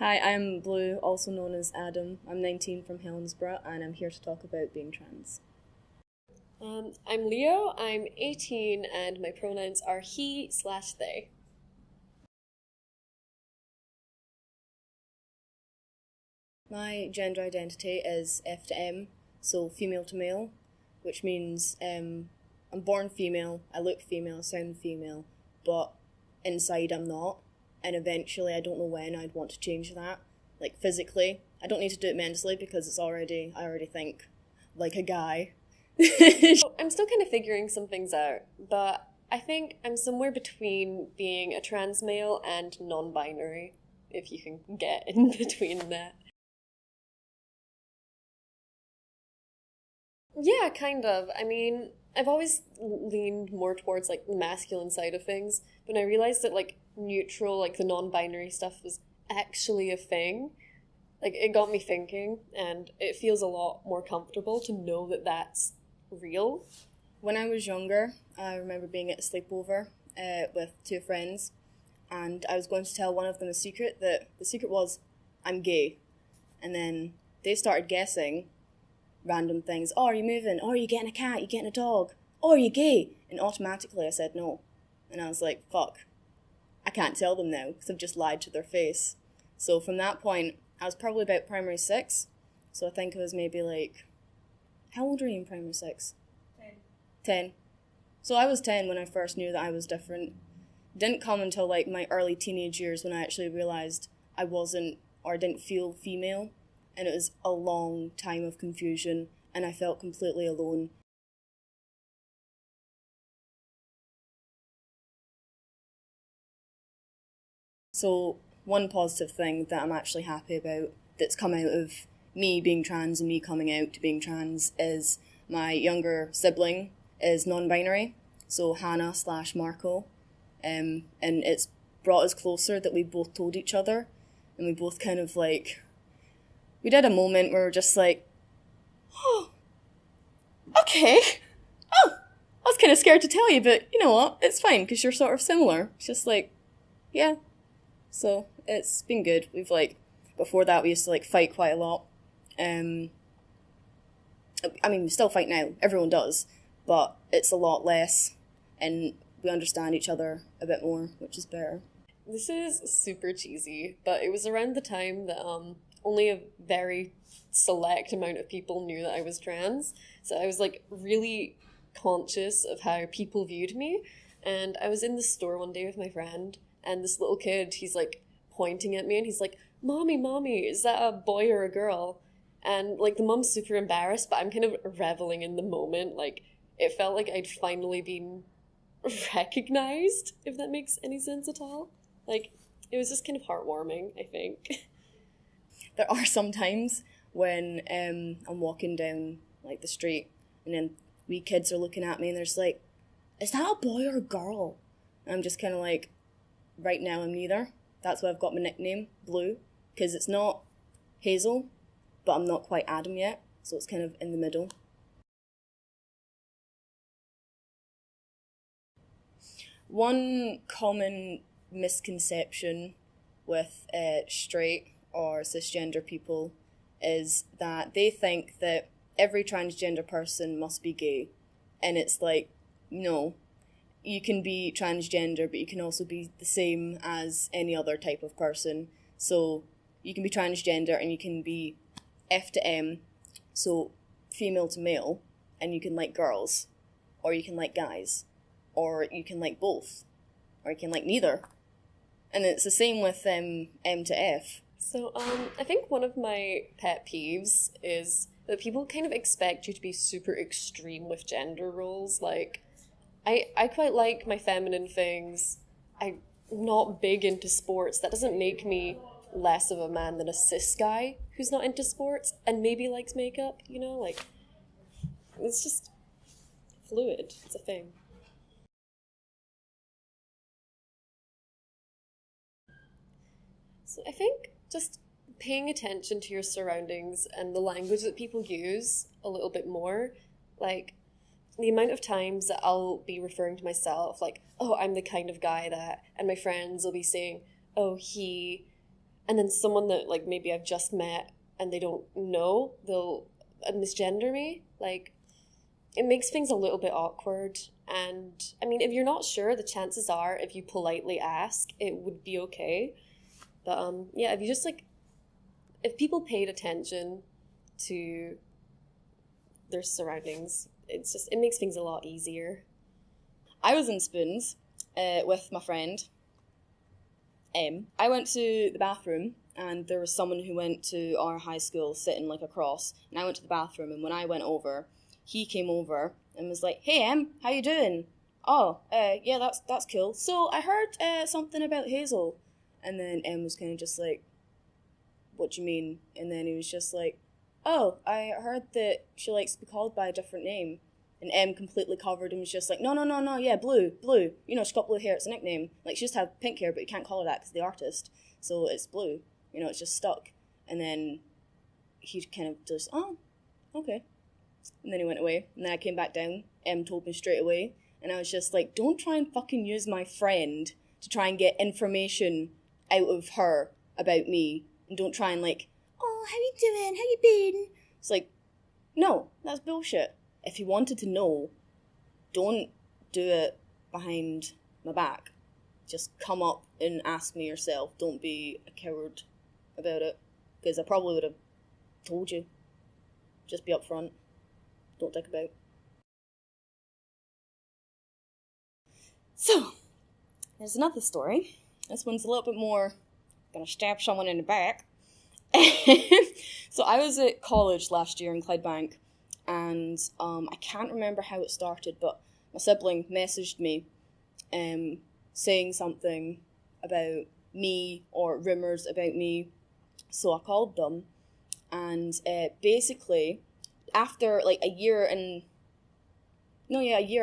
Hi, I'm Blue, also known as Adam. I'm 19 from Helensburgh, and I'm here to talk about being trans. I'm Leo, I'm 18, and my pronouns are he/they. My gender identity is F to M, so female to male, which means I'm born female, I look female, sound female, but inside I'm not. And eventually, I don't know when I'd want to change that. Like physically, I don't need to do it mentally because I already think like a guy. I'm still kind of figuring some things out, but I think I'm somewhere between being a trans male and non-binary, if you can get in between that. Yeah, kind of. I mean, I've always leaned more towards like the masculine side of things, but I realized that like neutral, like the non-binary stuff was actually a thing. Like it got me thinking, and it feels a lot more comfortable to know that that's real. When I was younger, I remember being at a sleepover with two friends, and I was going to tell one of them a secret. That the secret was, I'm gay. And then they started guessing random things. Oh, are you moving? Oh, are you getting a cat? You getting a dog? Oh, are you gay? And automatically I said no. And I was like, fuck, I can't tell them now because I've just lied to their face. So from that point, I was probably about primary six. So I think I was maybe like, how old are you in primary six? 10. So I was 10 when I first knew that I was different. Didn't come until like my early teenage years when I actually realised I wasn't or didn't feel female. And it was a long time of confusion and I felt completely alone. So one positive thing that I'm actually happy about that's come out of me being trans and me coming out to being trans is my younger sibling is non-binary, so Hannah slash Marco, and it's brought us closer that we both told each other, and we both kind of like, we did a moment where we're just like, oh, okay, oh, I was kind of scared to tell you, but you know what, it's fine because you're sort of similar. It's just like, yeah, so it's been good. We've like, before that we used to like fight quite a lot. I mean, we still fight now, everyone does, but it's a lot less, and we understand each other a bit more, which is better. This is super cheesy, but it was around the time that only a very select amount of people knew that I was trans. So I was like really conscious of how people viewed me. And I was in the store one day with my friend, and this little kid, he's like pointing at me and he's like, Mommy, Mommy, is that a boy or a girl? And like the mom's super embarrassed, but I'm kind of reveling in the moment. Like it felt like I'd finally been recognized, if that makes any sense at all. Like it was just kind of heartwarming, I think. There are some times when I'm walking down like the street and then wee kids are looking at me and they're just like, is that a boy or a girl? And I'm just kind of like, right now I'm neither. That's why I've got my nickname, Blue, because it's not Hazel, but I'm not quite Adam yet, so it's kind of in the middle. One common misconception with straight or cisgender people is that they think that every transgender person must be gay. And it's like, no, you can be transgender, but you can also be the same as any other type of person. So you can be transgender and you can be F to M, so female to male, and you can like girls, or you can like guys, or you can like both, or you can like neither. And it's the same with M to F. So, I think one of my pet peeves is that people kind of expect you to be super extreme with gender roles. Like, I quite like my feminine things. I'm not big into sports. That doesn't make me less of a man than a cis guy who's not into sports and maybe likes makeup, you know? Like, it's just fluid. It's a thing. So I think just paying attention to your surroundings and the language that people use a little bit more. Like, the amount of times that I'll be referring to myself like, oh, I'm the kind of guy that, and my friends will be saying, oh, he, and then someone that like maybe I've just met and they don't know, they'll misgender me. Like, it makes things a little bit awkward. And I mean, if you're not sure, the chances are if you politely ask, it would be okay. But yeah, if you just like, if people paid attention to their surroundings, it makes things a lot easier. I was in Spoons with my friend M. I went to the bathroom, and there was someone who went to our high school sitting like across, and I went to the bathroom, and when I went over, he came over and was like, "Hey Em, how you doing?" "Oh, yeah, that's cool. So I heard something about Hazel." And then Em was kind of just like, "What do you mean?" And then he was just like, "Oh, I heard that she likes to be called by a different name." And M completely covered and was just like, no, yeah, Blue. You know, she's got blue hair, it's a nickname. Like, she used to have pink hair, but you can't call her that because the artist. So it's Blue. You know, it's just stuck. And then he kind of just, "Oh, okay." And then he went away. And then I came back down. M told me straight away. And I was just like, don't try and fucking use my friend to try and get information out of her about me. And don't try and like, "Oh, how you doing? How you been?" It's like, no, that's bullshit. If you wanted to know, don't do it behind my back. Just come up and ask me yourself. Don't be a coward about it. Because I probably would have told you. Just be upfront. Don't dick about. So, there's another story. This one's a little bit more, gonna stab someone in the back. So I was at college last year in Clydebank, and I can't remember how it started, but my sibling messaged me saying something about me or rumours about me. So I called them, and basically after like a year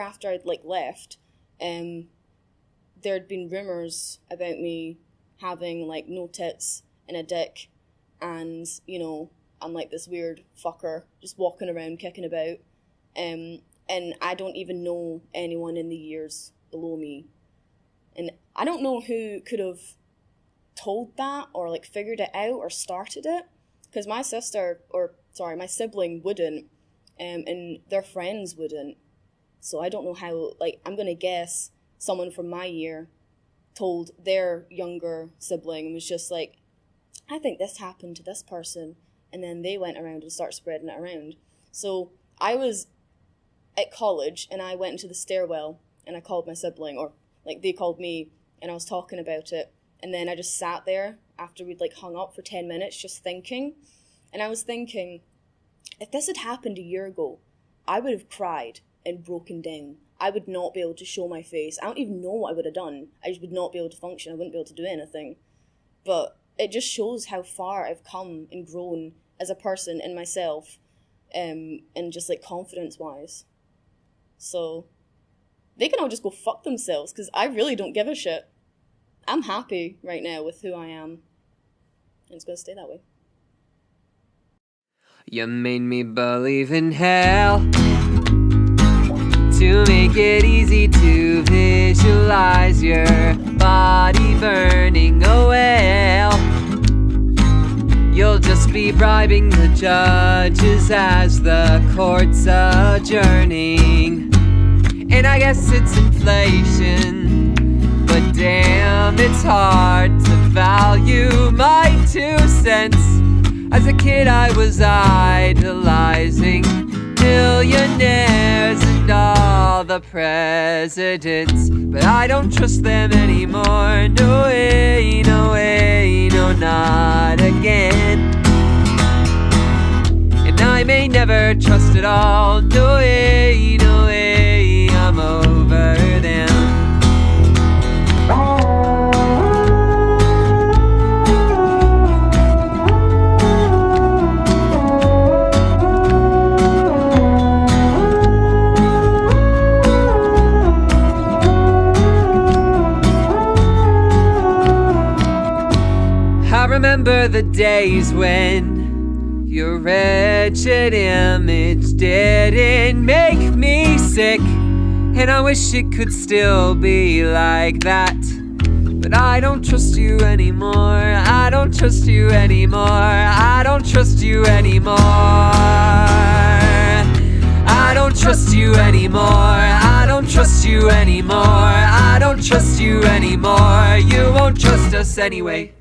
after I'd like left, there'd been rumours about me having like no tits and a dick, and you know, I'm like this weird fucker just walking around kicking about, and I don't even know anyone in the years below me, and I don't know who could have told that or like figured it out or started it, because my sibling wouldn't, and their friends wouldn't, so I don't know how. Like, I'm gonna guess someone from my year told their younger sibling and was just like, "I think this happened to this person," and then they went around and started spreading it around. So I was at college and I went into the stairwell and I called my sibling, or like they called me, and I was talking about it, and then I just sat there after we'd like hung up for 10 minutes just thinking, and I was thinking, if this had happened a year ago, I would have cried and broken down. I would not be able to show my face. I don't even know what I would have done. I just would not be able to function. I wouldn't be able to do anything. But it just shows how far I've come and grown as a person in myself, and just like confidence-wise. So they can all just go fuck themselves, because I really don't give a shit. I'm happy right now with who I am, and it's going to stay that way. You made me believe in hell to make it easy to visualize your body burning a well. You'll just be bribing the judges as the court's adjourning. And I guess it's inflation, but damn, it's hard to value my 2 cents. As a kid I was idolizing millionaires and all the presidents, but I don't trust them anymore. No way, no, not again. And I may never trust at all. No way, I'm over them. I remember the days when your wretched image didn't make me sick, and I wish it could still be like that. But I don't trust you anymore. I don't trust you anymore. I don't trust you anymore. I don't trust you anymore. I don't trust you anymore. I don't trust you anymore. You won't trust us anyway.